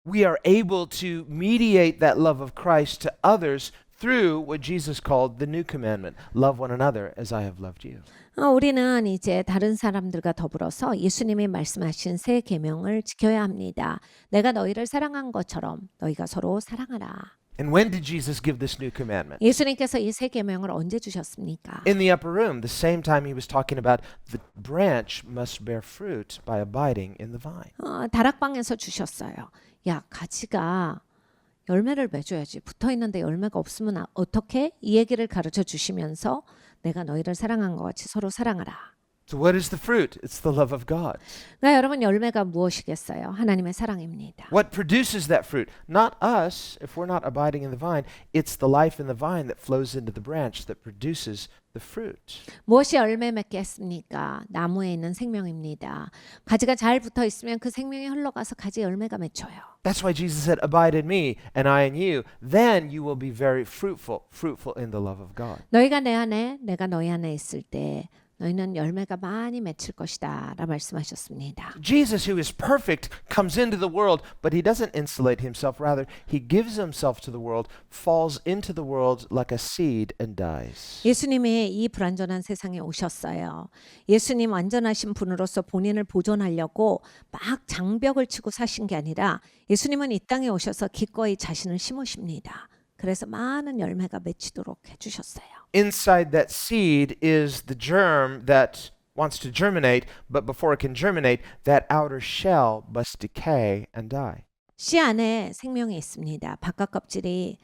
we are able to mediate that love of Christ to others through what Jesus called the new commandment. Love one another as I have loved you. 우리는 이제 다른 사람들과 더불어서 예수님이 말씀하신 새 계명을 지켜야 합니다. 내가 너희를 사랑한 것처럼 너희가 서로 사랑하라. And when did Jesus give this new commandment? 예수님께서 이 새 계명을 언제 주셨습니까? In the upper room, the same time he was talking about the branch must bear fruit by abiding in the vine. 다락방에서 주셨어요. 야, 가지가 열매를 맺어야지. 붙어 있는데 열매가 없으면 어떻게? 이 얘기를 가르쳐 주시면서 내가 너희를 사랑한 것 같이 서로 사랑하라. So what is the fruit? It's the love of God. 그러니까 여러분 열매가 무엇이겠어요? 하나님의 사랑입니다. What produces that fruit? Not us, if we're not abiding in the vine. It's the life in the vine that flows into the branch that produces the fruit. 무엇이 열매 맺게 했습니까? 나무에 있는 생명입니다. 가지가 잘 붙어 있으면 그 생명이 흘러가서 가지 열매가 맺혀요. That's why Jesus said, abide in me and I in you. Then you will be very fruitful in the love of God. 너희가 내 안에, 내가 너희 안에 있을 때 너희는 열매가 많이 맺힐 것이다 라 말씀하셨습니다. Jesus, who is perfect, comes into the world, but he doesn't insulate himself. Rather, he gives himself to the world, falls into the world like a seed and dies. 예수님이 이 불완전한 세상에 오셨어요. 예수님 완전하신 분으로서 본인을 보존하려고 막 장벽을 치고 사신 게 아니라 예수님은 이 땅에 오셔서 기꺼이 자신을 심으십니다. 그래서 많은 열매가 맺히도록 해주셨어요. Inside that seed is the germ that wants to germinate, but before it can germinate, that outer shell must decay and die. 씨 안에 생명이 있습니다. 바깥 껍질이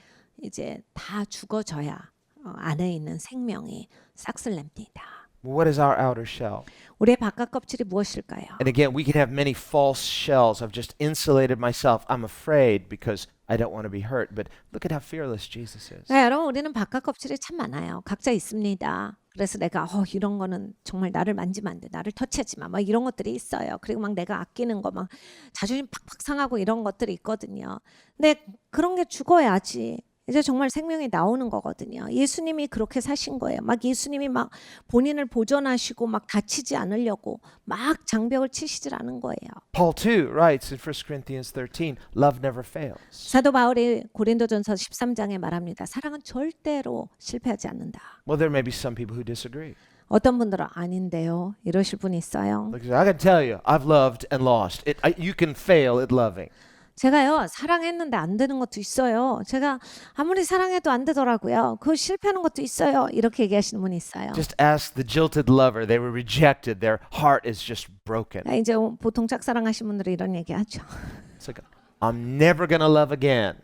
이제 다 죽어져야 안에 있는 생명이 싹을 냅니다. What is our outer shell? 우리의 바깥 껍질이 무엇일까요? And again, we can have many false shells. I've just insulated myself. I'm afraid because I don't want to be hurt. But look at how fearless Jesus is. 네, 여러분 우리는 바깥 껍질이 참 많아요. 각자 있습니다. 그래서 내가 이런 거는 정말 나를 만지면 안 돼. 나를 터치하지 마. 막 이런 것들이 있어요. 그리고 막 내가 아끼는 거 막 자존심 팍팍 상하고 이런 것들이 있거든요. 근데 그런 게 죽어야지. 이제 정말 생명이 나오는 거거든요. 예수님이 그렇게 사신 거예요. 막 예수님이 막 본인을 보존하시고 막 다치지 않으려고 막 장벽을 치시질 않은 거예요. Paul too writes in 1 Corinthians 13, love never fails. 사도 바울이 고린도전서 13장에 말합니다. 사랑은 절대로 실패하지 않는다. Well, there may be some people who disagree. 어떤 분들은 아닌데요. 이러실 분이 있어요. Like, I can tell you, I've loved and lost. You can fail at loving. 제가요 사랑했는데 안 되는 것도 있어요. 제가 아무리 사랑해도 안 되더라고요. 그거 실패하는 것도 있어요. 이렇게 얘기하시는 분이 있어요. Just ask the jilted lover. They were rejected. Their heart is just broken. 이제 보통 짝사랑하신 분들이 이런 얘기하죠. It's like, I'm never gonna love again.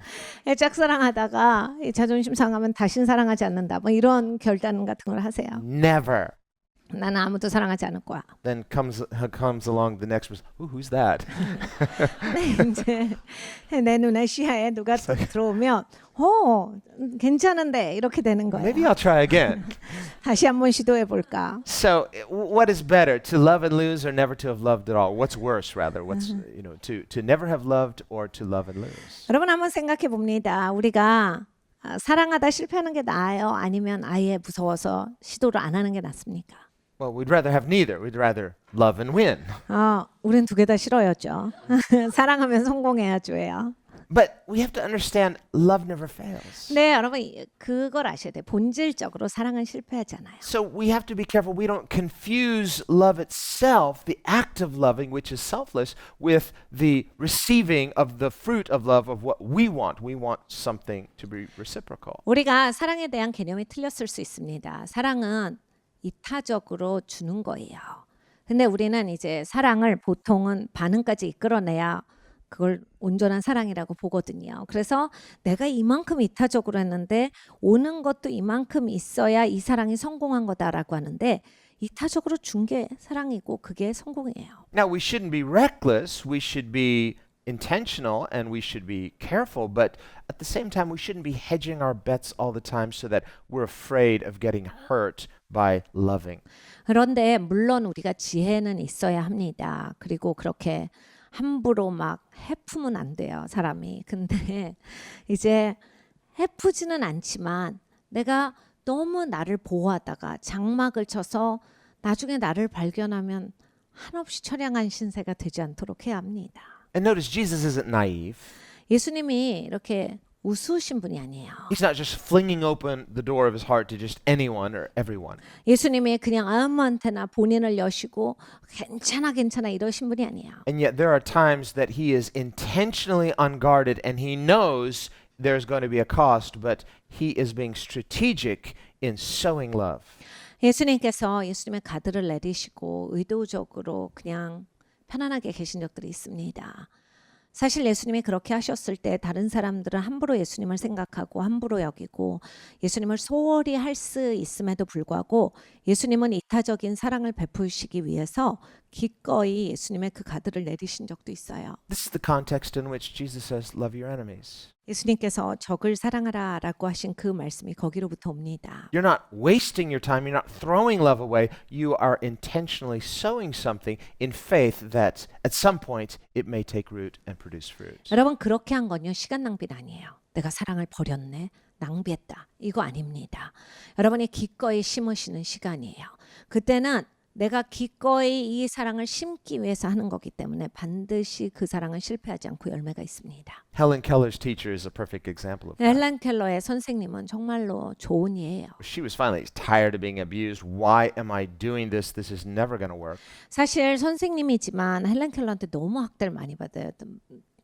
짝사랑하다가 자존심 상하면 다신 사랑하지 않는다. 뭐 이런 결단 같은 걸 하세요. Never. 나는 아무도 사랑하지 않을 거야. Then comes along the next person. Who's that? 네, 이제 내 눈에 시야에 누가 들어오면 괜찮은데 이렇게 되는 거예요. Maybe I'll try again. 다시 한번 시도해 볼까? So, what is better, to love and lose, or never to have loved at all? What's worse, rather? What's to never have loved or to love and lose? 여러분 한번 생각해 봅니다. 우리가 사랑하다 실패하는 게 나아요? 아니면 아예 무서워서 시도를 안 하는 게 낫습니까? Well, we'd rather have neither. We'd rather love and win. 우린 두 개 다 싫어요죠. 사랑하면 성공해야죠요. But we have to understand love never fails. 네, 여러분 그걸 아셔야 돼요. 본질적으로 사랑은 실패하지 않아요. So we have to be careful we don't confuse love itself, the act of loving, which is selfless, with the receiving of the fruit of love of what we want. We want something to be reciprocal. 우리가 사랑에 대한 개념이 틀렸을 수 있습니다. 사랑은 이타적으로 주는 거예요. 근데 우리는 이제 사랑을 보통은 반응까지 이끌어내야 그걸 온전한 사랑이라고 보거든요. 그래서 내가 이만큼 이타적으로 했는데 오는 것도 이만큼 있어야 이 사랑이 성공한 거다라고 하는데 이타적으로 준 게 사랑이고 그게 성공이에요. Now, we shouldn't be reckless. We should be intentional and we should be careful, but at the same time we shouldn't be hedging our bets all the time so that we're afraid of getting hurt by loving. 그런데 물론 우리가 지혜는 있어야 합니다. 그리고 그렇게 함부로 막 해프면 안 돼요, 사람이. 근데 이제 해프지는 않지만 내가 너무 나를 보호하다가 장막을 쳐서 나중에 나를 발견하면 한없이 처량한 신세가 되지 않도록 해야 합니다. And notice Jesus isn't naive. 예수님이 이렇게 우스우신 분이 아니에요. He's not just flinging open the door of his heart to just anyone or everyone. 예수님이 그냥 아무한테나 본인을 여시고 괜찮아 이러신 분이 아니에요. And yet there are times that he is intentionally unguarded and he knows there's going to be a cost, but he is being strategic in sowing love. 예수님께서 예수님의 가드를 내리시고 의도적으로 그냥 편안하게 계신 적들이 있습니다. 사실 예수님이 그렇게 하셨을 때 다른 사람들은 함부로 예수님을 생각하고 함부로 여기고 예수님을 소홀히 할 수 있음에도 불구하고 예수님은 이타적인 사랑을 베푸시기 위해서 기꺼이 예수님의 그 가드를 내리신 적도 있어요. This is the context in which Jesus says, love your enemies. 예수님께서 적을 사랑하라 라고 하신 그 말씀이 거기로부터 옵니다. You're not wasting your time. You're not throwing love away. You are intentionally sowing something in faith that at some point it may take root and produce fruit. 여러분 그렇게 한 건요 시간 낭비는 아니에요. 내가 사랑을 버렸네. 낭비했다. 이거 아닙니다. 여러분이 기꺼이 심으시는 시간이에요. 그때는 내가 기꺼이 이 사랑을 심기 위해서 하는 거기 때문에 반드시 그 사랑은 실패하지 않고 열매가 있습니다. Helen Keller's teacher is a perfect example of that. 헬렌 켈러의 선생님은 정말로 좋은 예예요. She was finally tired of being abused. Why am I doing this? This is never going to work. 사실 선생님이지만 헬렌 켈러한테 너무 학대를 많이 받아요.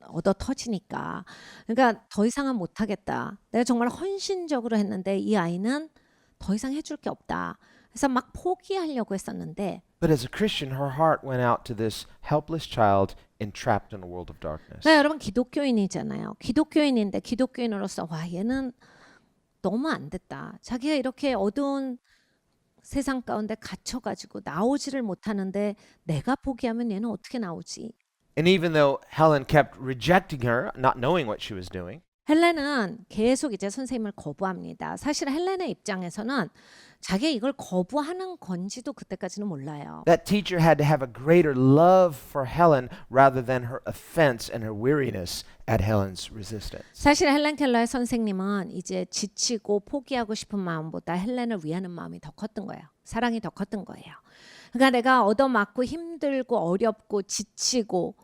얻어 터지니까. 그러니까 더 이상은 못하겠다. 내가 정말 헌신적으로 했는데 이 아이는 더 이상 해줄 게 없다. 그래서 막 포기하려고 했었는데 But as a Christian, her heart went out to this helpless child entrapped in a world of darkness. 네, 여러분 기독교인이잖아요. 기독교인인데 기독교인으로서 와 얘는 너무 안 됐다. 자기가 이렇게 어두운 세상 가운데 갇혀가지고 나오지를 못하는데 내가 포기하면 얘는 어떻게 나오지? And even though Helen kept rejecting her, not knowing what she was doing, 헬렌은 계속 이제 선생님을 거부합니다. 사실 헬렌의 입장에서는 자기가 이걸 거부하는 건지도 그때까지는 몰라요. that teacher had to have a greater love for Helen rather than her offense and her weariness at Helen's resistance. 사실 헬렌 켈러의 선생님은 이제 지치고 포기하고 싶은 마음보다 헬렌을 위하는 마음이 더 컸던 거예요. 사랑이 더 컸던 거예요. 그러니까 내가 얻어맞고 힘들고 어렵고 지치고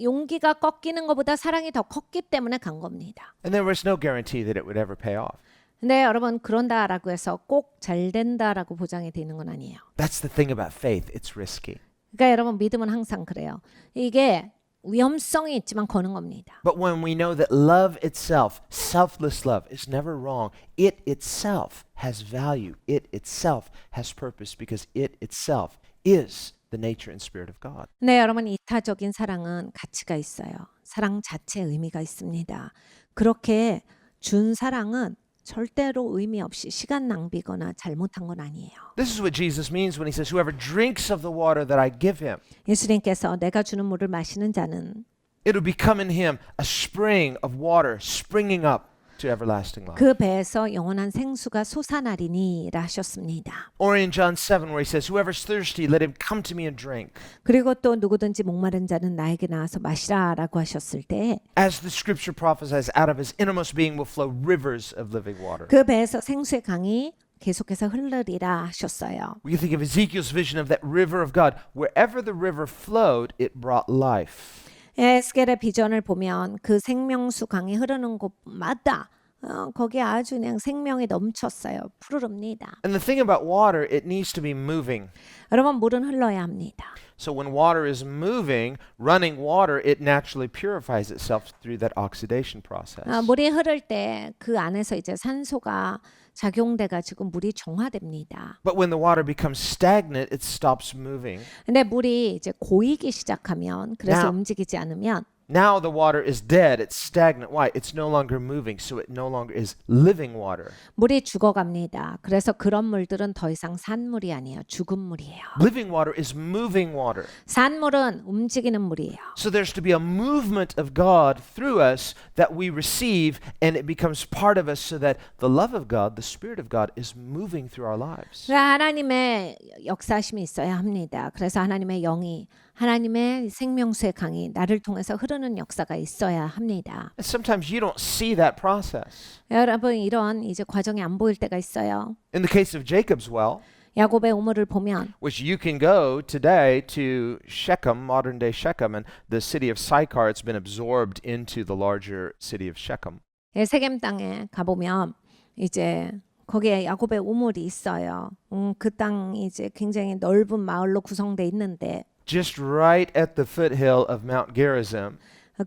용기가 꺾이는 것보다 사랑이 더 컸기 때문에 간 겁니다. And there was no guarantee that it would ever pay off. 근데 여러분 그런다라고 해서 꼭 잘 된다라고 보장이 되는 건 아니에요. That's the thing about faith. It's risky. 그러니까 여러분 믿음은 항상 그래요. 이게 위험성이 있지만 거는 겁니다. But when we know that love itself, selfless love, is never wrong, it itself has value. It itself has purpose because it itself is the nature and spirit of God. 네, 여러분 이타적인 사랑은 가치가 있어요. 사랑 자체에 의미가 있습니다. 그렇게 준 사랑은 절대로 의미 없이 시간 낭비거나 잘못한 건 아니에요. This is what Jesus means when he says, whoever drinks of the water that I give him, 예수님께서 내가 주는 물을 마시는 자는 it'll become in him a spring of water springing up to everlasting life. 그 배에서 영원한 생수가 솟아나리니라 하셨습니다. Or in John 7 where he says, whoever's thirsty, let him come to me and drink. 그리고 또 누구든지 목마른 자는 나에게 나와서 마시라라고 하셨을 때 As the scripture prophesies, out of his innermost being will flow rivers of living water. 그 배에서 생수의 강이 계속해서 흐르리라 하셨어요. We can think of Ezekiel's vision of that river of God. Wherever the river flowed, it brought life. 에스겔의 비전을 보면 그 생명수 강이 흐르는 곳마다 거기에 아주 그냥 생명이 넘쳤어요. 푸르릅니다. And the thing about water, it needs to be moving. 여러분 물은 흘러야 합니다. So when water is moving, running water, it naturally purifies itself through that oxidation process. 물이 흐를 때 그 안에서 이제 산소가 작용돼 가지고 물이 정화됩니다. But when the water becomes stagnant, it stops moving. 근데 물이 이제 고이기 시작하면 그래서 Now- 움직이지 않으면 Now the water is dead, it's stagnant. Why? It's no longer moving, so it no longer is living water. 물이 죽어갑니다. 그래서 그런 물들은 더 이상 산물이 아니에요. 죽은 물이에요. Living water is moving water. 산물은 움직이는 물이에요. So there's to be a movement of God through us that we receive, and it becomes part of us so that the love of God, the Spirit of God, is moving through our lives. 하나님의 역사심이 있어야 합니다. 그래서 하나님의 영이 하나님의 생명수의 강이 나를 통해서 흐르는 역사가 있어야 합니다. And sometimes you don't see that process. 여러분 이런 이제 과정이 안 보일 때가 있어요. In the case of Jacob's well, 야곱의 우물을 보면 which you can go today to Shechem, modern day Shechem, and the city of Sychar, it's been absorbed into the larger city of Shechem. 세겜 땅에 가보면 이제 거기에 야곱의 우물이 있어요. 그 땅이 이제 굉장히 넓은 마을로 구성돼 있는데 Just right at the foothill of Mount Gerizim.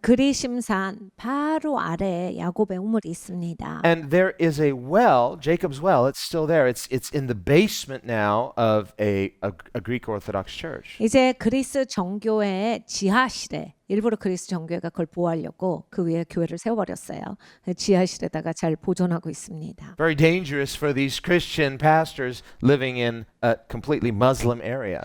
그리심산 바로 아래에 야곱의 우물이 있습니다. And there is a well, Jacob's well, it's still there. It's in the basement now of a Greek Orthodox church. 이제 그리스 정교회의 지하실에 일부러 그리스 정교회가 그걸 보호하려고 그 위에 교회를 세워버렸어요. 지하실에다가 잘 보존하고 있습니다. Very dangerous for these Christian pastors living in a completely Muslim area.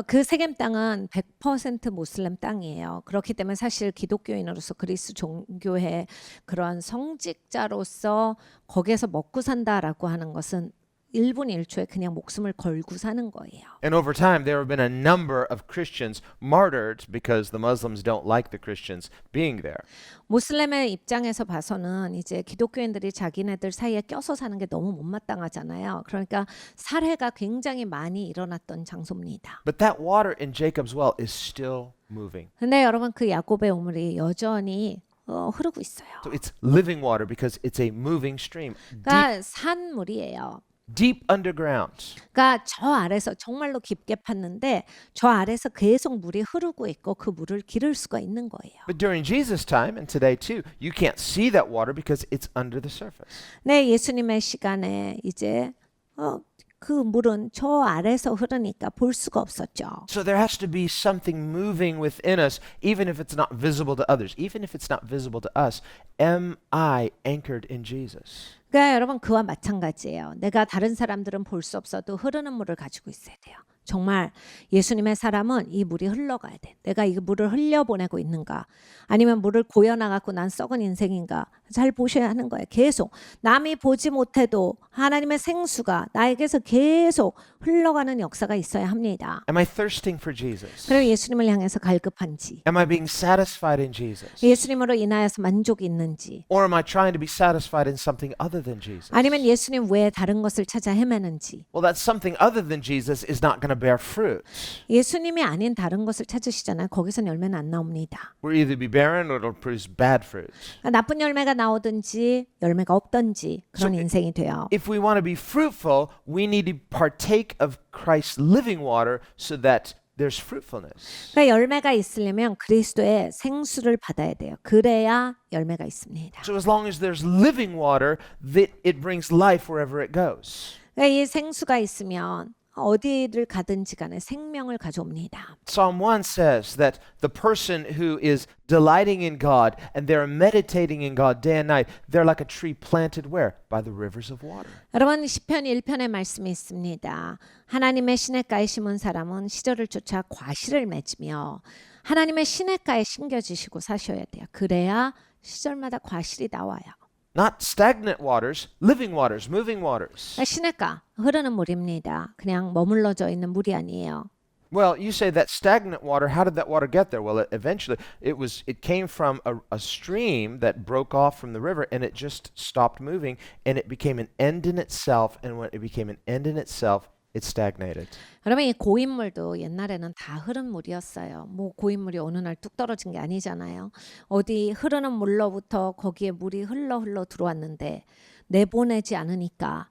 그 세겜 땅은 100% 모슬렘 땅이에요. 그렇기 때문에 사실 기독교인으로서 그리스 종교의 그러한 성직자로서 거기에서 먹고 산다라고 하는 것은 1분 1초에 그냥 목숨을 걸고 사는 거예요. And over time, there have been a number of Christians martyred because the Muslims don't like the Christians being there. 모슬렘의 입장에서 봐서는 이제 기독교인들이 자기네들 사이에 껴서 사는 게 너무 못마땅하잖아요. 그러니까 살해가 굉장히 많이 일어났던 장소입니다. But that water in Jacob's well is still moving. 근데 여러분 그 야곱의 우물이 여전히 흐르고 있어요. So it's living water because it's a moving stream. 그러니까 산물이에요. Deep underground. 그러니까 저 아래서 정말로 깊게 팠는데 저 아래서 계속 물이 흐르고 있고 그 물을 기를 수가 있는 거예요. But during Jesus' time and today too, you can't see that water because it's under the surface. 네, 예수님의 시간에 이제 그 물은 저 아래서 흐르니까 볼 수가 없었죠. So there has to be something moving within us, even if it's not visible to others, even if it's not visible to us. Am I anchored in Jesus? 그러니까 여러분 그와 마찬가지예요. 내가 다른 사람들은 볼 수 없어도 흐르는 물을 가지고 있어야 돼요. 정말 예수님의 사람은 이 물이 흘러가야 돼. 내가 이 물을 흘려보내고 있는가? 아니면 물을 고여나갖고 난 썩은 인생인가? 잘 보셔야 하는 거예요. 계속 남이 보지 못해도 하나님의 생수가 나에게서 계속 흘러가는 역사가 있어야 합니다. Am I thirsting for Jesus? 그리고 예수님을 향해서 갈급한지, Am I being satisfied in Jesus? 예수님으로 인하여서 만족이 있는지, Or am I trying to be satisfied in something other than Jesus? 아니면 예수님 외에 다른 것을 찾아 헤매는지. Well, that something other than Jesus is not going to bear fruit. 예수님이 아닌 다른 것을 찾으시잖아요. 거기선 열매는 안 나옵니다. We'll either be barren or it'll produce bad fruit. 나쁜 열매가 나오든지 열매가 없든지 그런 인생이 돼요. If we want to be fruitful, we need to partake of Christ's living water so that there's fruitfulness. 그러니까 열매가 있으려면 그리스도의 생수를 받아야 돼요. 그래야 열매가 있습니다. So as long as there's living water, it brings life wherever it goes. 그러니까 이 생수가 있으면 어디를 가든지 간에 생명을 가져옵니다. Psalm 1 says that the person who is delighting in God and they're meditating in God day and night, they're like a tree planted where? By the rivers of water. 여러분 시편 1편의 말씀이 있습니다. 하나님의 시냇가에 심은 사람은 시절을 쫓아 과실을 맺으며 하나님의 시냇가에 심겨지시고 사셔야 돼요. 그래야 시절마다 과실이 나와요. Not stagnant waters, living waters, moving waters. 시냇가 흐르는 물입니다. 그냥 머물러져 있는 물이 아니에요. Well, you say that stagnant water, how did that water get there? Well, eventually it came from a stream that broke off from the river and it just stopped moving and it became an end in itself, and when it became an end in itself, it stagnated. 여러분 이 고인물도 옛날에는 다 흐른 물이었어요. 뭐 고인물이 어느 날 뚝 떨어진 게 아니잖아요. 어디 흐르는 물로부터 거기에 물이 흘러 들어왔는데 내보내지 않으니까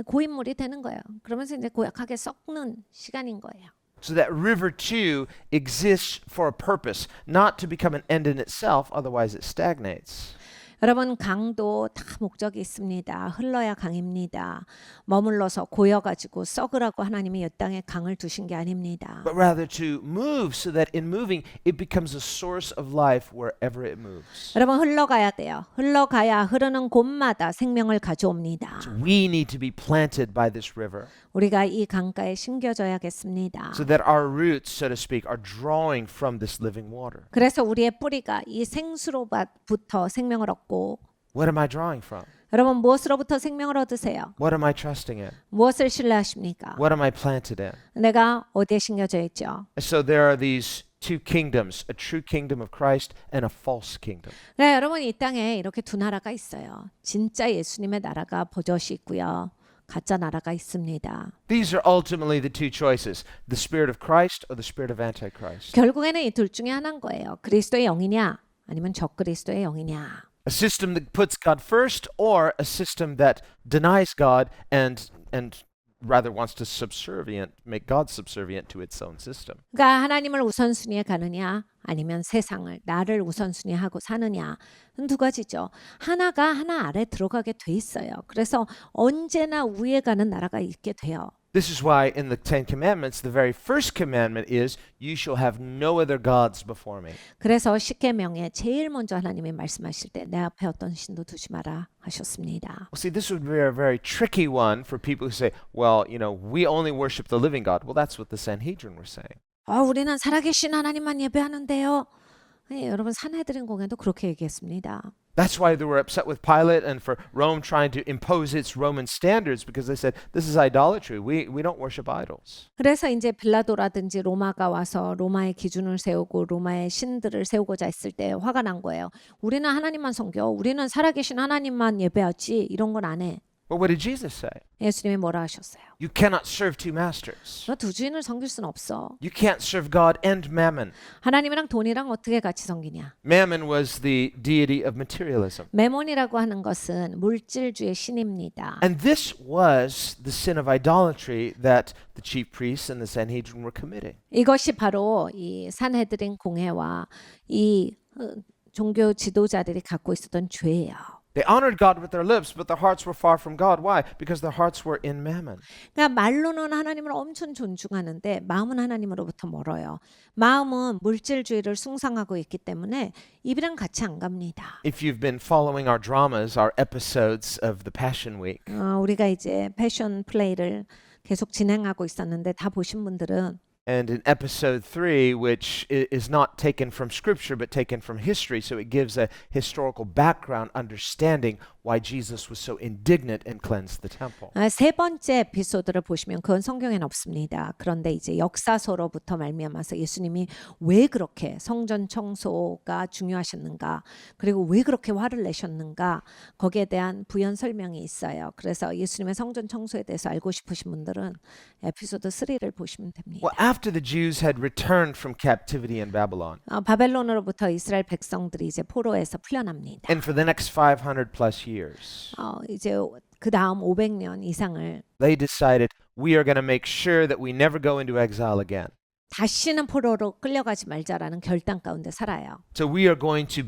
고인물이 되는 거예요. 그러면서 이제 고약하게 썩는 시간인 거예요. So that river too exists for a purpose, not to become an end in itself, otherwise it stagnates. 여러분 강도 다 목적이 있습니다. 흘러야 강입니다. 머물러서 고여가지고 썩으라고 하나님이 이 땅에 강을 두신 게 아닙니다. But rather to move so that in moving it becomes a source of life wherever it moves. 여러분 흘러가야 돼요. 흘러가야 흐르는 곳마다 생명을 가져옵니다. So we need to be planted by this river 우리가 이 강가에 심겨져야겠습니다. so that our roots, so to speak, are drawing from this living water. 그래서 우리의 뿌리가 이 생수로부터 생명을 얻고 What am I drawing from? 여러분 무엇으로부터 생명을 얻으세요? What am I trusting in? 무엇을 신뢰하십니까? What am I planted in? 내가 어디에 심겨져 있죠? So there are these two kingdoms, a true kingdom of Christ and a false kingdom. 네, 여러분 이 땅에 이렇게 두 나라가 있어요. 진짜 예수님의 나라가 버젓이 있고요. 가짜 나라가 있습니다. These are ultimately the two choices, the spirit of Christ or the spirit of Antichrist. 결국에는 이 둘 중에 하나인 거예요. 그리스도의 영이냐 아니면 적그리스도의 영이냐. A system that puts God first or a system that denies God and rather wants to make God subservient to its own system. 그러니까 하나님을 우선순위에 가느냐 아니면 세상을 나를 우선순위하고 사느냐 두 가지죠. 하나가 하나 아래 들어가게 돼 있어요. 그래서 언제나 위에 가는 나라가 있게 돼요. This is why in the Ten Commandments, the very first commandment is, you shall have no other gods before me. 그래서 십계명에 제일 먼저 하나님이 말씀하실 때 내 앞에 어떤 신도 두지 마라 하셨습니다. Well, see, this would be a very tricky one for people who say, well, we only worship the living God. Well, that's what the Sanhedrin were saying. 우리는 살아계신 하나님만 예배하는데요. 네, 여러분 산헤드린 공회도 그렇게 얘기했습니다. That's why they were upset with Pilate and for Rome trying to impose its Roman standards because they said, this is idolatry. We don't worship idols. 그래서 이제 빌라도라든지 로마가 와서 로마의 기준을 세우고 로마의 신들을 세우고자 했을 때 화가 난 거예요. 우리는 하나님만 섬겨. 우리는 살아계신 하나님만 예배하지. 이런 건 안 해. But what did Jesus say? 예수님이 뭐라 하셨어요? You cannot serve two masters. 너 두 주인을 섬길 수는 없어. You can't serve God and mammon. 하나님이랑 돈이랑 어떻게 같이 섬기냐? Mammon was the deity of materialism. 매몬이라고 하는 것은 물질주의 신입니다. And this was the sin of idolatry that the chief priests and the Sanhedrin were committing. 이것이 바로 이 산헤드린 공회와 이 종교 지도자들이 갖고 있었던 죄예요. They honored God with their lips, but their hearts were far from God. Why? Because their hearts were in mammon. 그러니까 말로는 하나님을 엄청 존중하는데 마음은 하나님으로부터 멀어요. 마음은 물질주의를 숭상하고 있기 때문에 입이랑 같이 안 갑니다. If you've been following our dramas, our episodes of the Passion Week, 우리가 이제 패션 플레이를 계속 진행하고 있었는데 다 보신 분들은 and in episode 3, which is not taken from scripture but taken from history, so it gives a historical background understanding why Jesus was so indignant and cleansed the temple. 세 번째 에피소드를 보시면 그건 성경에는 없습니다. 그런데 이제 역사서로부터 말미암아서 예수님이 왜 그렇게 성전 청소가 중요하셨는가, 그리고 왜 그렇게 화를 내셨는가, 거기에 대한 부연 설명이 있어요. 그래서 예수님의 성전 청소에 대해서 알고 싶으신 분들은 에피소드 3를 보시면 됩니다. Well, after the Jews had returned from captivity in Babylon, 바벨론으로부터 이스라엘 백성들이 이제 포로에서 풀려납니다. and for the next 500 plus years, 이제 그 다음 500년 이상을 they decided, we are going to make sure that we never go into exile again. 다시는 포로로 끌려가지 말자라는 결단 가운데 살아요. So we're going to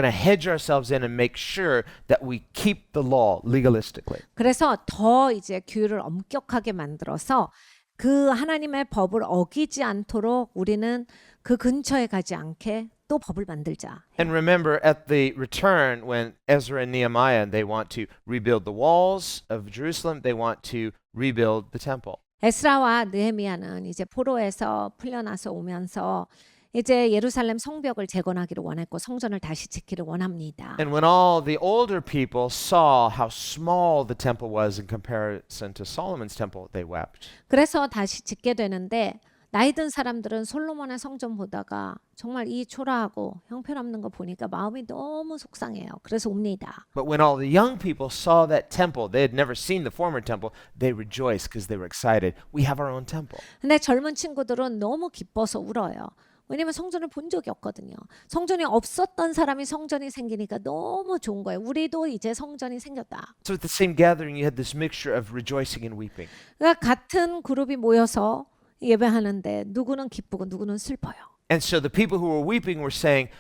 hedge ourselves in and make sure that we keep the law legalistically. 그래서 더 이제 규율을 엄격하게 만들어서 그 하나님의 법을 어기지 않도록 우리는 그 근처에 가지 않게 또 법을 만들자. And remember, at the return, when Ezra and Nehemiah, they want to rebuild the walls of Jerusalem, they want to rebuild the temple. 에스라와 느헤미야는 이제 포로에서 풀려나서 오면서 이제 예루살렘 성벽을 재건하기를 원했고 성전을 다시 짓기를 원합니다. And when all the older people saw how small the temple was in comparison to Solomon's temple, they wept. 그래서 다시 짓게 되는데 나이 든 사람들은 솔로몬의 성전 보다가 정말 이 초라하고 형편없는 거 보니까 마음이 너무 속상해요. 그래서 옵니다. But when all the young people saw that temple, they had never seen the former temple, they rejoiced because they were excited. We have our own temple. 근데 젊은 친구들은 너무 기뻐서 울어요. 왜냐면 성전을 본 적이 없거든요. 성전이 없었던 사람이 성전이 생기니까 너무 좋은 거예요. 우리도 이제 성전이 생겼다. So at the same gathering, you had this mixture of rejoicing and weeping. 그러니까 같은 그룹이 모여서 예배하는데 누구는 기쁘고 누구는 슬퍼요. And so the people who were weeping were saying,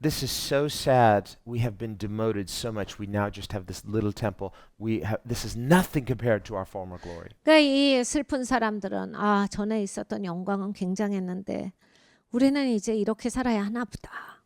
this is so sad. We have been demoted so much. We now just have this little temple. This is nothing compared to our former glory. 그러니까 이 슬픈 사람들은 전에 있었던 영광은 굉장했는데 우리는 이제 이렇게 살아야 하나 보다.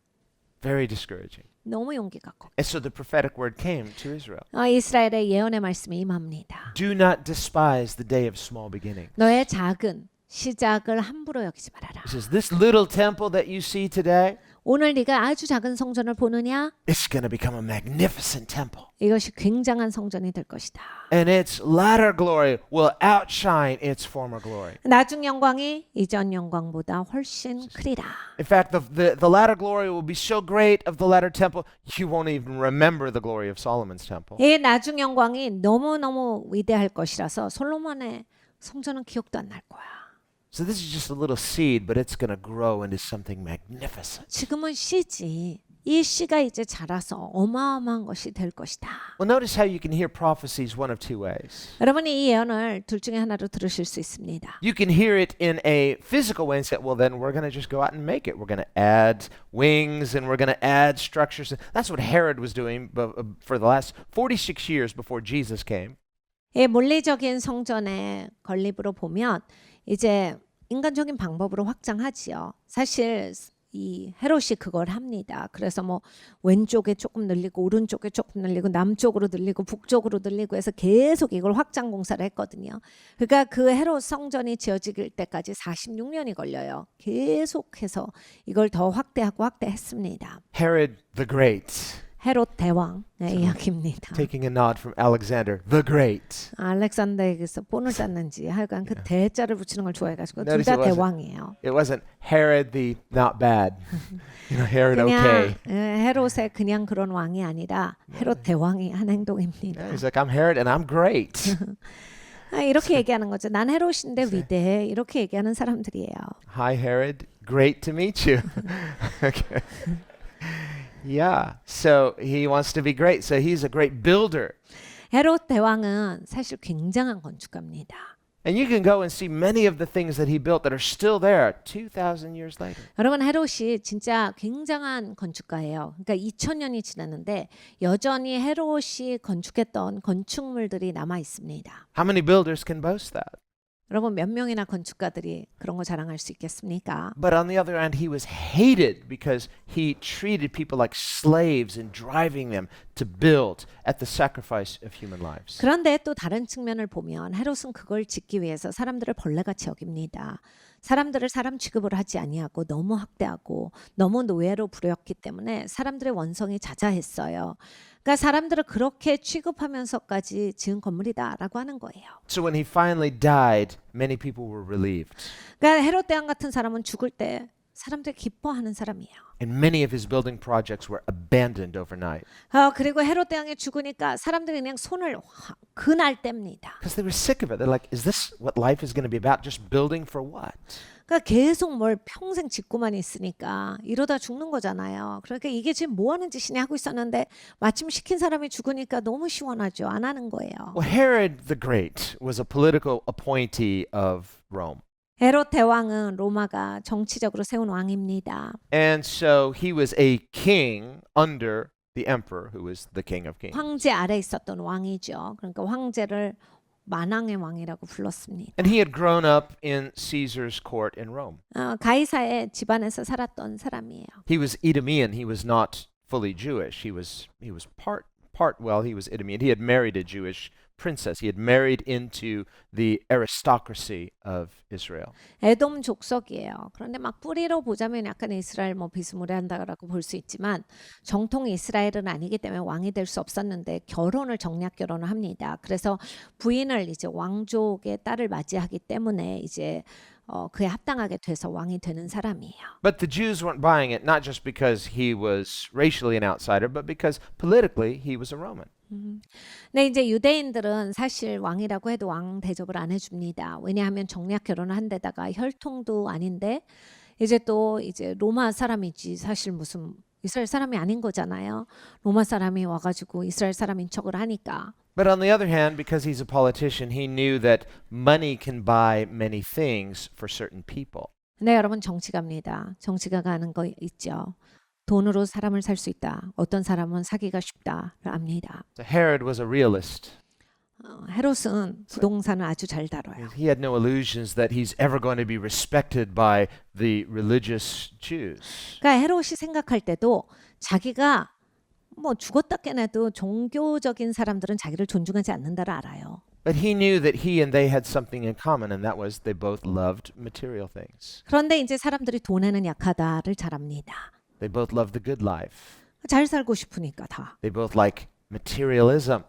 Very discouraging. 너무 용기가 없고. And so the prophetic word came to Israel. 이스라엘의 예언의 말씀이 임합니다. Do not despise the day of small beginnings. 너의 작은 시작을 함부로 여기지 말아라. It says, this little temple that you see today, 오늘 네가 아주 작은 성전을 보느냐? It's going to become a magnificent temple. 이것이 굉장한 성전이 될 것이다. And its latter glory will outshine its former glory. 나중 영광이 이전 영광보다 훨씬 크리라. In fact, the latter glory will be so great of the latter temple, you won't even remember the glory of Solomon's temple. 이 나중 영광이 너무너무 위대할 것이라서 솔로몬의 성전은 기억도 안 날 거야. So this is just a little seed, but it's going to grow into something magnificent. 지금은 씨지. 이 씨가 이제 자라서 어마어마한 것이 될 것이다. Well, notice how you can hear prophecies one of two ways. 여러분이 이 예언을 둘 중에 하나로 들으실 수 있습니다. You can hear it in a physical way and say, well, then we're going to just go out and make it. We're going to add wings and we're going to add structures. That's what Herod was doing for the last 46 years before Jesus came. 이 물리적인 성전의 건립으로 보면 이제 인간적인 방법으로 확장하지요. 사실 이 헤롯이 그걸 합니다. 그래서 뭐 왼쪽에 조금 늘리고 오른쪽에 조금 늘리고 남쪽으로 늘리고 북쪽으로 늘리고 해서 계속 이걸 확장 공사를 했거든요. 그러니까 그 헤롯 성전이 지어질 때까지 46년이 걸려요. 계속해서 이걸 더 확대하고 확대했습니다. Herod the Great. 헤롯 대왕의 이야기입니다. Taking a nod from Alexander the Great. 알렉산더에게서 본을 땄는지 하여간 그 대자를 붙이는 걸 좋아해가지고 둘 Notice 다 대왕이에요. It wasn't Herod the not bad. Herod 그냥 okay. 헤롯의 그냥 그런 왕이 아니라 헤롯 대왕이 한 행동입니다. He's like, I'm Herod and I'm great. 이렇게 얘기하는 거죠. 난 헤롯인데 위대해. 이렇게 얘기하는 사람들이에요. Hi Herod, great to meet you. Okay. Yeah, so he wants to be great. So he's a great builder. 헤롯 대왕은 사실 굉장한 건축가입니다. And you can go and see many of the things that he built that are still there 2,000 years later. 여러분 헤롯이 진짜 굉장한 건축가예요. 그러니까 2000년이 지났는데 여전히 헤롯이 건축했던 건축물들이 남아 있습니다. How many builders can boast that? 여러분 몇 명이나 건축가들이 그런 거 자랑할 수 있겠습니까? But on the other hand, he was hated because he treated people like slaves and driving them to build at the sacrifice of human lives. 그런데 또 다른 측면을 보면 헤롯은 그걸 짓기 위해서 사람들을 벌레같이 여깁니다. 사람들을 사람 취급을 하지 아니하고 너무 학대하고 너무 노예로 부렸기 때문에 사람들의 원성이 자자했어요. 그러니까 사람들을 그렇게 취급하면서까지 지은 건물이다라고 하는 거예요. So when he finally died, many people were relieved. 그러니까 헤롯 대왕 같은 사람은 죽을 때 사람들이 기뻐하는 사람이에요. And many of his building projects were abandoned overnight. 그리고 헤롯 대왕이 죽으니까 사람들이 그냥 손을 그날 뗍니다. Because they were sick of it. They're like, is this what life is going to be about? Just building for what? 그러니까 계속 뭘 평생 짓고만 있으니까 이러다 죽는 거잖아요. 그러니까 이게 지금 뭐 하는 짓이냐 하고 있었는데 마침 시킨 사람이 죽으니까 너무 시원하죠. 안 하는 거예요. Well, Herod the Great was a political appointee of Rome. 헤롯 대왕은 로마가 정치적으로 세운 왕입니다. And so he was a king under the emperor, who was the king of kings. 황제 아래 있었던 왕이죠. 그러니까 황제를 만왕의 왕이라고 불렀습니다. And he had grown up in Caesar's court in Rome. 가이사의 집안에서 살았던 사람이에요. He was Edomian. He was not fully Jewish. He was part he was Edomian. He had married a Jewish princess. He had married into the aristocracy of Israel. 에돔 족속이에요. 그런데 막 뿌리로 보자면 약간 이스라엘 뭐 비스무리한다라고 볼 수 있지만 정통 이스라엘은 아니기 때문에 왕이 될 수 없었는데 결혼을 정략 결혼을 합니다. 그래서 부인을 이제 왕족의 딸을 맞이하기 때문에 이제 그에 합당하게 돼서 왕이 되는 사람이에요. But the Jews weren't buying it, not just because he was racially an outsider, but because politically he was a Roman. 네, 이제 유대인들은 사실 왕이라고 해도 왕 대접을 안 해줍니다. 왜냐하면 정략 결혼을 한 데다가 혈통도 아닌데 이제 또 이제 로마 사람이지 사실 무슨 이스라엘 사람이 아닌 거잖아요. 로마 사람이 와가지고 이스라엘 사람인 척을 하니까. But on the other hand, because he's a politician, he knew that money can buy many things for certain people. 네, 여러분 정치가입니다. 정치가가 하는 거 있죠. 돈으로 사람을 살 수 있다. 어떤 사람은 사기가 쉽다를 압니다. So Herod was a realist. 헤롯은 부동산을 아주 잘 다뤄요. He had no illusions that he's ever going to be respected by the religious Jews. 그러니까 헤롯이 생각할 때도 자기가 뭐 죽었다 깨내도 종교적인 사람들은 자기를 존중하지 않는다를 알아요. But he knew that he and they had something in common, and that was they both loved material things. 그런데 이제 사람들이 돈에는 약하다를 잘 압니다. They both love the good life. 잘 살고 싶으니까 다. They both like materialism.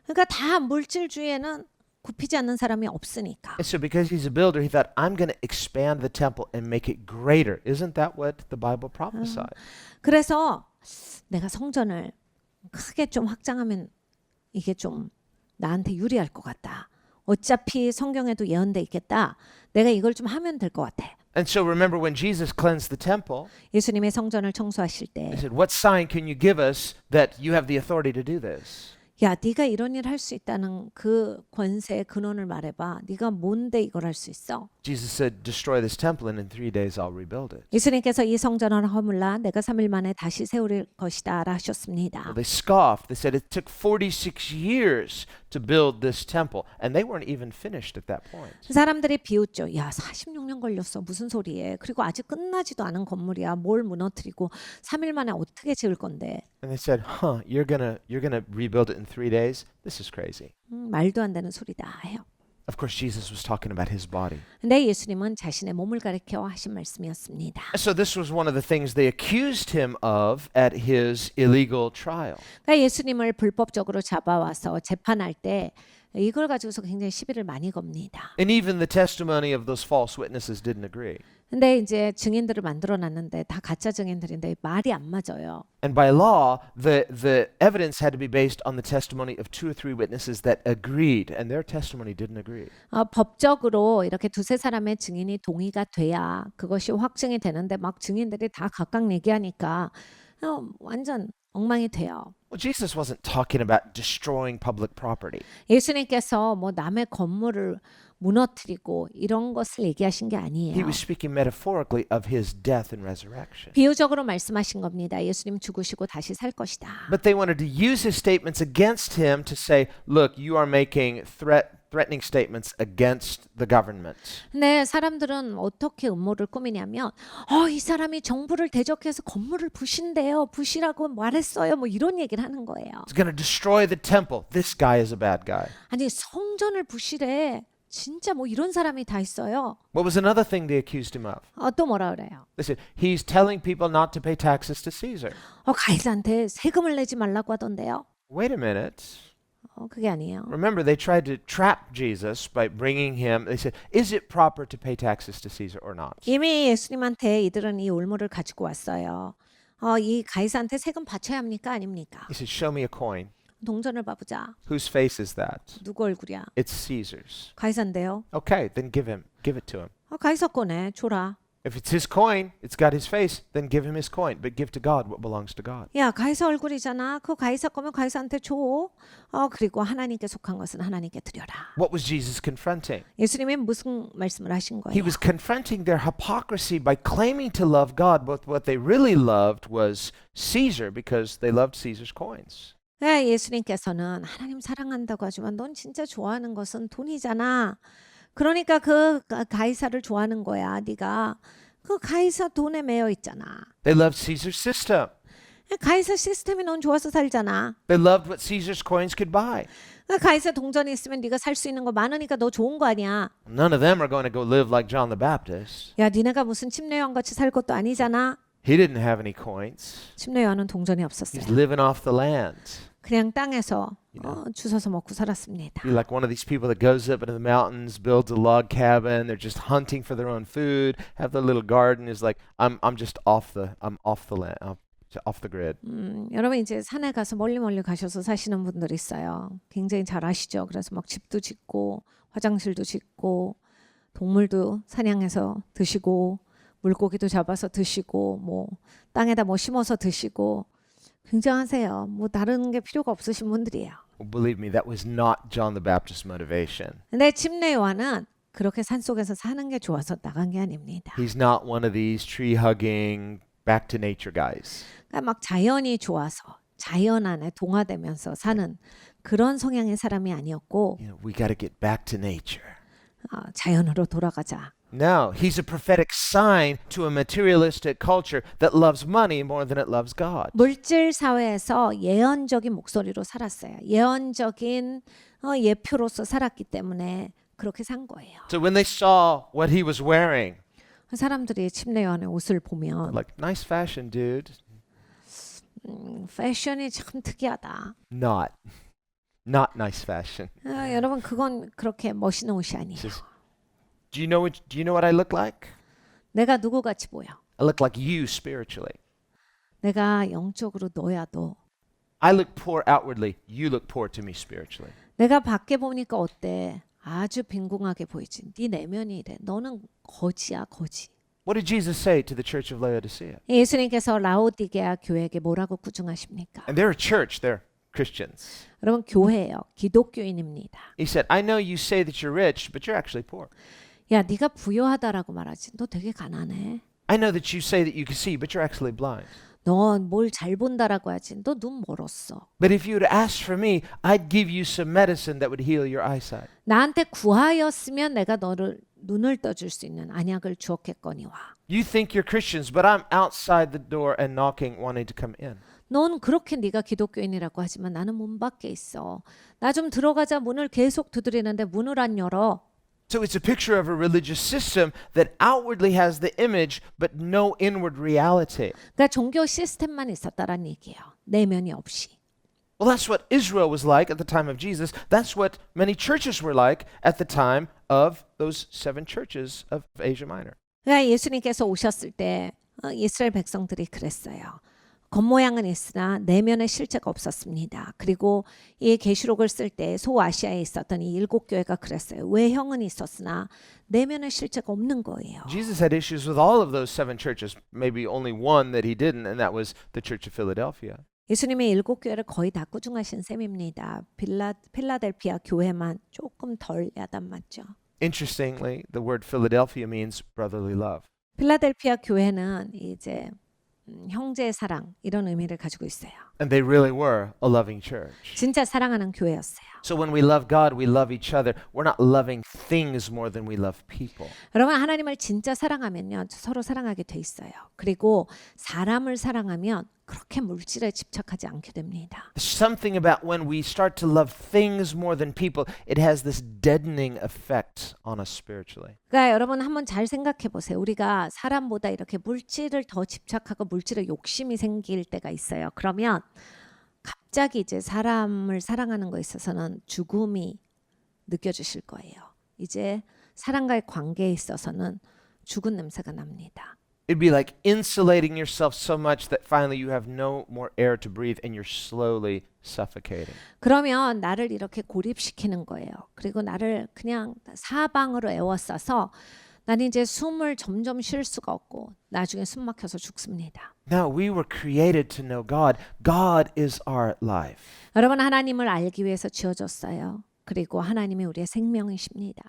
그러니까 다 물질주의에는 굽히지 않는 사람이 없으니까. And so because he's a builder, he thought, I'm going to expand the temple and make it greater. Isn't that what the Bible prophesied? 그래서 내가 성전을 크게 좀 확장하면 이게 좀 나한테 유리할 것 같다. 어차피 성경에도 예언돼 있겠다. 내가 이걸 좀 하면 될 것 같아. And so remember when Jesus cleansed the temple, 예수님의 성전을 청소하실 때, he said, what sign can you give us that you have the authority to do this? 야, 네가 이런 일 할 수 있다는 그 권세의 근원을 말해봐. 네가 뭔데 이걸 할 수 있어? Jesus said, destroy this temple and in 3 days I'll rebuild it. 예수님께서 이 성전을 허물라 내가 3일 만에 다시 세울 것이다 라 하셨습니다. Well, they scoffed. They said it took 46 years to build this temple, and they weren't even finished at that point. 사람들이 비웃죠. 야, 46년 걸렸어. 무슨 소리에? 그리고 아직 끝나지도 않은 건물이야. 뭘 무너뜨리고 3일 만에 어떻게 지을 건데? And they said, you're gonna rebuild it in 3 days? This is crazy. 말도 안 되는 소리다 해요. Of course, Jesus was talking about his body. 근데 예수님은 자신의 몸을 가리켜 하신 말씀이었습니다. So this was one of the things they accused him of at his illegal trial. 그러니까 예수님을 불법적으로 잡아와서 재판할 때 이걸 가지고서 굉장히 시비를 많이 겁니다. And even the testimony of those false witnesses didn't agree. 근데 이제 증인들을 만들어 놨는데 다 가짜 증인들인데 말이 안 맞아요. And by law, the evidence had to be based on the testimony of 2 or 3 witnesses that agreed, and their testimony didn't agree. 법적으로 이렇게 두세 사람의 증인이 동의가 돼야 그것이 확증이 되는데 막 증인들이 다 각각 얘기하니까 완전 엉망이 돼요. Well, Jesus wasn't talking about destroying public property. 예수님께서 뭐 남의 건물을 무너뜨리고 이런 것을 얘기하신 게 He 아니에요. was speaking metaphorically of his death and resurrection. 비유적으로 말씀하신 겁니다. 예수님 죽으시고 다시 살 것이다. But they wanted to use his statements against him to say, look, you are making threatening statements against the government. 근데 사람들은 어떻게 음모를 꾸미냐면 이 사람이 정부를 대적해서 건물을 부신대요. 부시라고 말했어요. 뭐 이런 얘기를 하는 거예요. He's going to destroy the temple. This guy is a bad guy. 아니 성전을 부시래. 진짜 뭐 이런 사람이 다 있어요. What was another thing they accused him of? 또 뭐라 그래요? They said, he's telling people not to pay taxes to Caesar. 가이사한테 세금을 내지 말라고 하던데요. Wait a minute. 그게 아니에요. Remember, they tried to trap Jesus by bringing him. They said, is it proper to pay taxes to Caesar or not? 이미 예수님한테 이들은 이 올무를 가지고 왔어요. 이 가이사한테 세금 바쳐야 합니까? 아닙니까? He said, show me a coin. 동전을 봐보자. Whose face is that? 누구 얼굴이야? It's Caesar's. 가이사인데요. Okay, then give it to him. 가이사 거네. 줘라. If it's his coin, it's got his face, then give him his coin. But give to God what belongs to God. 야, 가이사 얼굴이잖아. 그 가이사 거면 가이사한테 줘. 그리고 하나님께 속한 것은 하나님께 드려라. What was Jesus confronting? 예수님이 무슨 말씀을 하신 거예요? He was confronting their hypocrisy by claiming to love God, but what they really loved was Caesar because they loved Caesar's coins. 네, 예수님께서는 하나님 사랑한다고 하지만 넌 진짜 좋아하는 것은 돈이잖아. 그러니까 그 가이사를 좋아하는 거야. 네가 그 가이사 돈에 매여 있잖아. They loved Caesar's system. 가이사 시스템이 넌 좋아서 살잖아. They loved what Caesar's coins could buy. 가이사 동전이 있으면 네가 살 수 있는 거 많으니까 너 좋은 거 아니야. None of them are going to go live like John the Baptist. 야, 니네가 무슨 침례요한 같이 살 것도 아니잖아. He didn't have any coins. 침례요한은 동전이 없었어요. He's living off the land. 그냥 땅에서 주워서 먹고 살았습니다. You're like one of these people that goes up into the mountains, builds a log cabin. They're just hunting for their own food. Have their little garden. Is like I'm off the land, off the grid. 여러분 이제 산에 가서 멀리 가셔서 사시는 분들 있어요. 굉장히 잘 아시죠? 그래서 막 집도 짓고 화장실도 짓고 동물도 사냥해서 드시고 물고기도 잡아서 드시고 뭐 땅에다 뭐 심어서 드시고. 굉장하세요. 뭐 다른 게 필요가 없으신 분들이에요. Well, believe me, that was not John the Baptist's motivation. 근데 침례 요한은 그렇게 산속에서 사는 게 좋아서 나간 게 아닙니다. He's not one of these tree-hugging, back to nature guys. 그러니까 막 자연이 좋아서 자연 안에 동화되면서 사는 그런 성향의 사람이 아니었고 We got to get back to nature. 자연으로 돌아가자. No, he's a prophetic sign to a materialistic culture that loves money more than it loves God. 물질 사회에서 예언적인 목소리로 살았어요. 예언적인 예표로서 살았기 때문에 그렇게 산 거예요. So when they saw what he was wearing, 사람들이 침례요한의 옷을 보면 Like, nice fashion, dude. 패션이 참 특이하다. Not nice fashion. 여러분 그건 그렇게 멋있는 옷이 아니에요. Says, do you know what I look like? 내가 누구 같이 보여? I look like you spiritually. 내가 영적으로 너야 너. I look poor outwardly. You look poor to me spiritually. 내가 밖에 보니까 어때? 아주 빈궁하게 보이지. 네 내면이 이래. 너는 거지야 거지. What did Jesus say to the church of Laodicea? 예수님께서 라오디게아 교회에게 뭐라고 구중하십니까? And they're a church. They're Christians. 여러분 교회예요. 기독교인입니다. He said, I know you say that you're rich, but you're actually poor. 야 네가 부유하다라고 말하지. 너 되게 가난해. I know that you say that you can see, but you're actually blind. 넌 뭘 잘 본다라고 하지. 너 눈 멀었어. But if you would ask for me, I'd give you some medicine that would heal your eyesight. 나한테 구하였으면 내가 너를 눈을 떠줄 수 있는 안약을 주었겠거니와. You think you're Christians, but I'm outside the door and knocking, wanting to come in. 넌 그렇게 네가 기독교인이라고 하지만 나는 문 밖에 있어. 나 좀 들어가자 문을 계속 두드리는데 문을 안 열어. So it's a picture of a religious system that outwardly has the image, but no inward reality. 그러니까 종교 시스템만 있었다라는 얘기예요. 내면이 없이. Well, that's what Israel was like at the time of Jesus. That's what many churches were like at the time of those 7 churches of Asia Minor. 그러니까 예수님께서 오셨을 때 이스라엘 백성들이 그랬어요. 겉모양은 있으나 내면의 실체가 없었습니다. 그리고 이 계시록을 쓸 때 소아시아에 있었던 이 7 교회가 그랬어요. 외형은 있었으나 내면의 실체가 없는 거예요. Jesus had issues with all of those 7 churches, maybe only one that he didn't, and that was the Church of Philadelphia. 예수님의 7 교회를 거의 다 꾸중하신 셈입니다. 필라델피아 교회만 조금 덜 야단 맞죠. Interestingly, the word Philadelphia means brotherly love. 필라델피아 교회는 이제 형제의 사랑 이런 의미를 가지고 있어요. And they really were a loving church. 진짜 사랑하는 교회였어요. So when we love God, we love each other. We're not loving things more than we love people. 여러분 하나님을 진짜 사랑하면요 서로 사랑하게 돼 있어요. 그리고 사람을 사랑하면 그렇게 물질에 집착하지 않게 됩니다. Something about when we start to love things more than people, it has this deadening effect on us spiritually. 그러니까 여러분 한번 잘 생각해 보세요. 우리가 사람보다 이렇게 물질을 더 집착하고 물질에 욕심이 생길 때가 있어요. 그러면 갑자기 이제 사람을 사랑하는 거에 있어서는 죽음이 느껴지실 거예요. 이제 사람과의 관계에 있어서는 죽은 냄새가 납니다. It'd be like insulating yourself so much that finally you have no more air to breathe and you're slowly suffocating. 그러면 나를 이렇게 고립시키는 거예요. 그리고 나를 그냥 사방으로 에워싸서 나는 이제 숨을 점점 쉴 수가 없고 나중에 숨 막혀서 죽습니다. Now we were created to know God. God is our life. 여러분 하나님을 알기 위해서 지어졌어요. 그리고 하나님이 우리의 생명이십니다.